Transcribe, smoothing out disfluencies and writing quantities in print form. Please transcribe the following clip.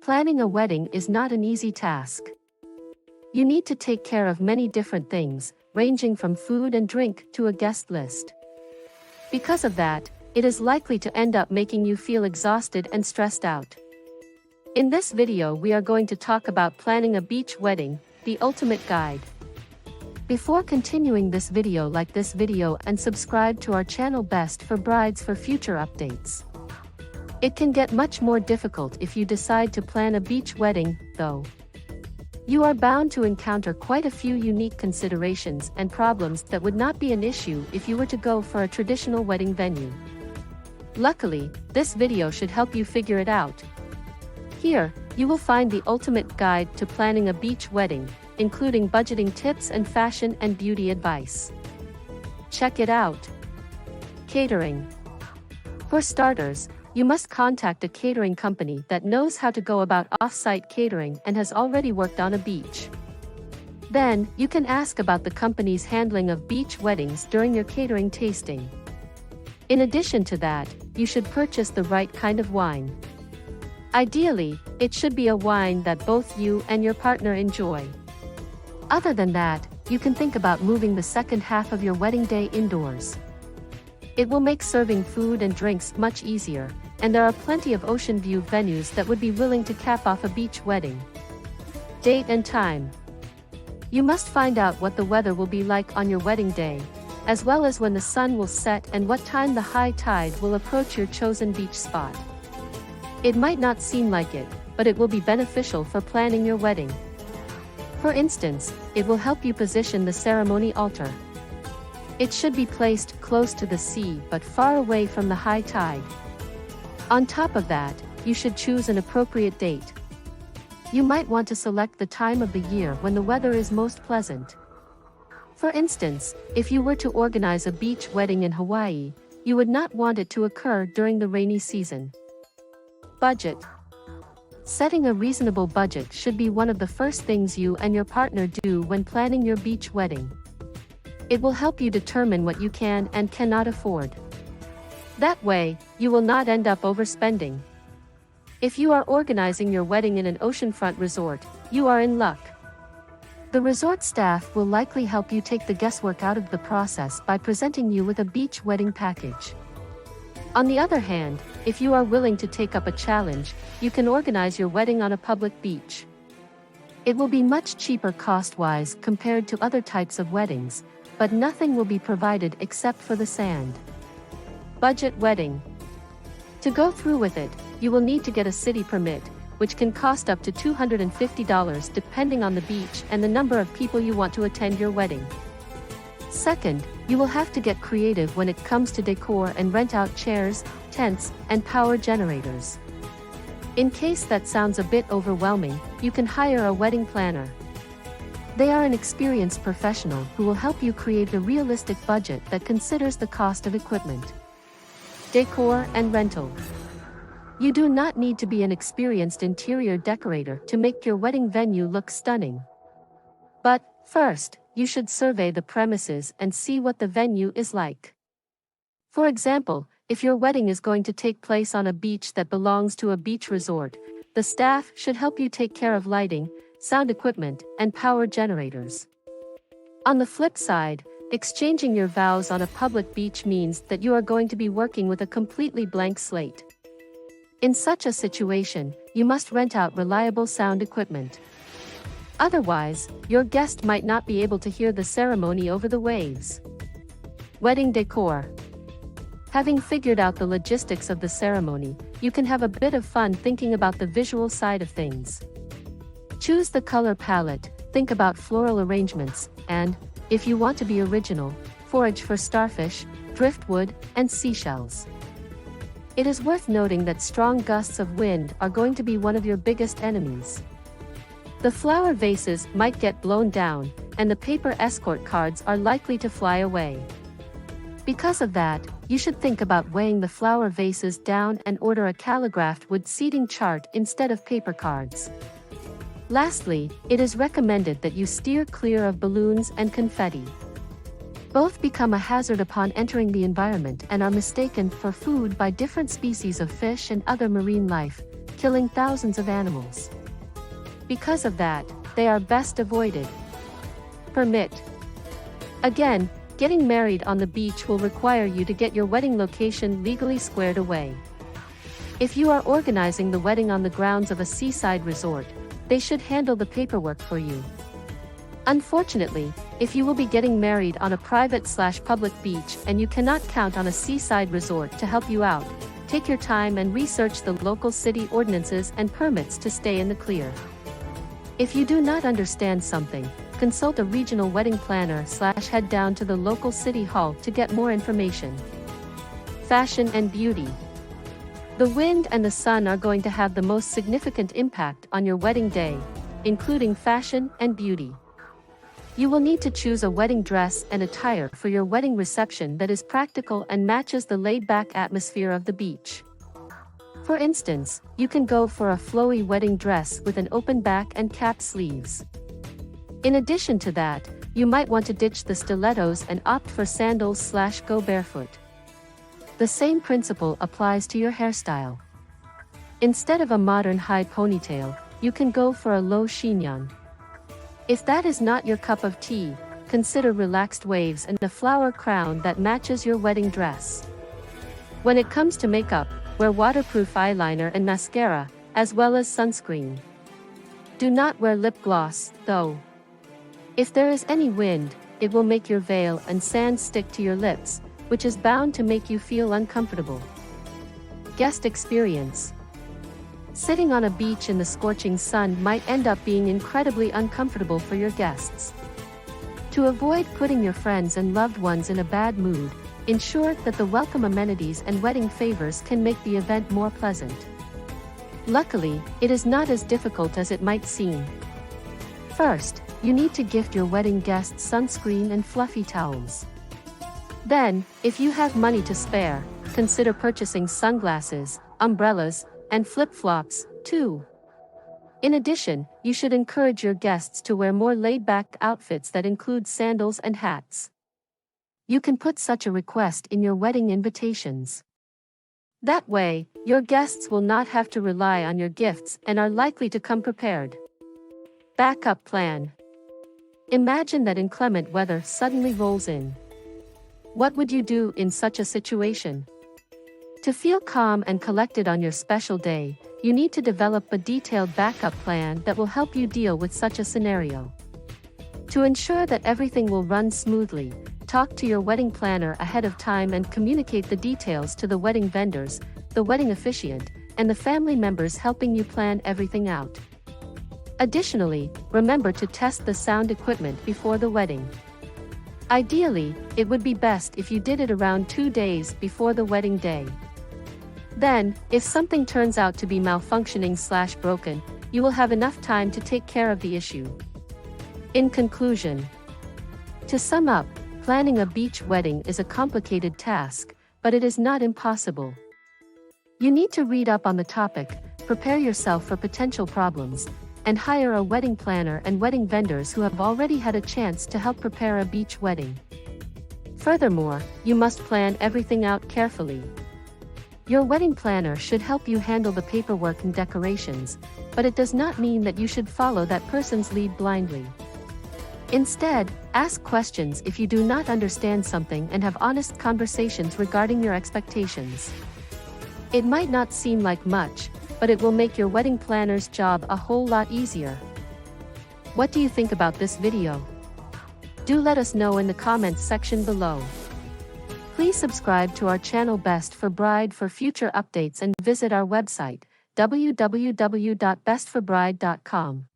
Planning a wedding is not an easy task. You need to take care of many different things, ranging from food and drink to a guest list. Because of that, it is likely to end up making you feel exhausted and stressed out. In this video, we are going to talk about planning a beach wedding, the ultimate guide. Before continuing this video, like this video and subscribe to our channel Best for Brides for future updates. It can get much more difficult if you decide to plan a beach wedding, though. You are bound to encounter quite a few unique considerations and problems that would not be an issue if you were to go for a traditional wedding venue. Luckily, this video should help you figure it out. Here, you will find the ultimate guide to planning a beach wedding, including budgeting tips and fashion and beauty advice. Check it out. Catering. For starters, you must contact a catering company that knows how to go about off-site catering and has already worked on a beach. Then, you can ask about the company's handling of beach weddings during your catering tasting. In addition to that, you should purchase the right kind of wine. Ideally, it should be a wine that both you and your partner enjoy. Other than that, you can think about moving the second half of your wedding day indoors. It will make serving food and drinks much easier, and there are plenty of ocean view venues that would be willing to cap off a beach wedding. Date and time. You must find out what the weather will be like on your wedding day, as well as when the sun will set and what time the high tide will approach your chosen beach spot. It might not seem like it, but it will be beneficial for planning your wedding. For instance, it will help you position the ceremony altar. It should be placed close to the sea but far away from the high tide. On top of that, you should choose an appropriate date. You might want to select the time of the year when the weather is most pleasant. For instance, if you were to organize a beach wedding in Hawaii, you would not want it to occur during the rainy season. Budget. Setting a reasonable budget should be one of the first things you and your partner do when planning your beach wedding. It will help you determine what you can and cannot afford. That way, you will not end up overspending. If you are organizing your wedding in an oceanfront resort, you are in luck. The resort staff will likely help you take the guesswork out of the process by presenting you with a beach wedding package. On the other hand, if you are willing to take up a challenge, you can organize your wedding on a public beach. It will be much cheaper cost-wise compared to other types of weddings, but nothing will be provided except for the sand. Budget wedding. To go through with it, you will need to get a city permit, which can cost up to $250 depending on the beach and the number of people you want to attend your wedding. Second, you will have to get creative when it comes to decor and rent out chairs, tents, and power generators. In case that sounds a bit overwhelming, you can hire a wedding planner. They are an experienced professional who will help you create a realistic budget that considers the cost of equipment. Decor and Rental. You do not need to be an experienced interior decorator to make your wedding venue look stunning. But, first, you should survey the premises and see what the venue is like. For example, if your wedding is going to take place on a beach that belongs to a beach resort, the staff should help you take care of lighting, sound equipment, and power generators. On the flip side, exchanging your vows on a public beach means that you are going to be working with a completely blank slate. In such a situation, you must rent out reliable sound equipment. Otherwise, your guest might not be able to hear the ceremony over the waves. Wedding decor. Having figured out the logistics of the ceremony, you can have a bit of fun thinking about the visual side of things. Choose the color palette, think about floral arrangements, and, if you want to be original, forage for starfish, driftwood, and seashells. It is worth noting that strong gusts of wind are going to be one of your biggest enemies. The flower vases might get blown down, and the paper escort cards are likely to fly away. Because of that, you should think about weighing the flower vases down and order a calligraphed wood seating chart instead of paper cards. Lastly, it is recommended that you steer clear of balloons and confetti. Both become a hazard upon entering the environment and are mistaken for food by different species of fish and other marine life, killing thousands of animals. Because of that, they are best avoided. Permit. Again, getting married on the beach will require you to get your wedding location legally squared away. If you are organizing the wedding on the grounds of a seaside resort, they should handle the paperwork for you. Unfortunately, if you will be getting married on a private/public beach and you cannot count on a seaside resort to help you out, take your time and research the local city ordinances and permits to stay in the clear. If you do not understand something, consult a regional wedding planner/head down to the local city hall to get more information. Fashion and beauty. The wind and the sun are going to have the most significant impact on your wedding day, including fashion and beauty. You will need to choose a wedding dress and attire for your wedding reception that is practical and matches the laid-back atmosphere of the beach. For instance, you can go for a flowy wedding dress with an open back and capped sleeves. In addition to that, you might want to ditch the stilettos and opt for sandals/go barefoot. The same principle applies to your hairstyle. Instead of a modern high ponytail, you can go for a low chignon. If that is not your cup of tea, consider relaxed waves and a flower crown that matches your wedding dress. When it comes to makeup, wear waterproof eyeliner and mascara, as well as sunscreen. Do not wear lip gloss, though. If there is any wind, it will make your veil and sand stick to your lips, which is bound to make you feel uncomfortable. Guest experience. Sitting on a beach in the scorching sun might end up being incredibly uncomfortable for your guests. To avoid putting your friends and loved ones in a bad mood, ensure that the welcome amenities and wedding favors can make the event more pleasant. Luckily, it is not as difficult as it might seem. First, you need to gift your wedding guests sunscreen and fluffy towels. Then, if you have money to spare, consider purchasing sunglasses, umbrellas, and flip-flops, too. In addition, you should encourage your guests to wear more laid-back outfits that include sandals and hats. You can put such a request in your wedding invitations. That way, your guests will not have to rely on your gifts and are likely to come prepared. Backup plan. Imagine that inclement weather suddenly rolls in. What would you do in such a situation? To feel calm and collected on your special day, you need to develop a detailed backup plan that will help you deal with such a scenario. To ensure that everything will run smoothly, talk to your wedding planner ahead of time and communicate the details to the wedding vendors, the wedding officiant, and the family members helping you plan everything out. Additionally, remember to test the sound equipment before the wedding. Ideally, it would be best if you did it around 2 days before the wedding day. Then, if something turns out to be malfunctioning/broken, you will have enough time to take care of the issue. In conclusion, to sum up, planning a beach wedding is a complicated task, but it is not impossible. You need to read up on the topic, prepare yourself for potential problems, and hire a wedding planner and wedding vendors who have already had a chance to help prepare a beach wedding. Furthermore, you must plan everything out carefully. Your wedding planner should help you handle the paperwork and decorations, but it does not mean that you should follow that person's lead blindly. Instead, ask questions if you do not understand something and have honest conversations regarding your expectations. It might not seem like much, but it will make your wedding planner's job a whole lot easier. What do you think about this video? Do let us know in the comments section below. Please subscribe to our channel Best for Bride for future updates and visit our website, www.bestforbride.com.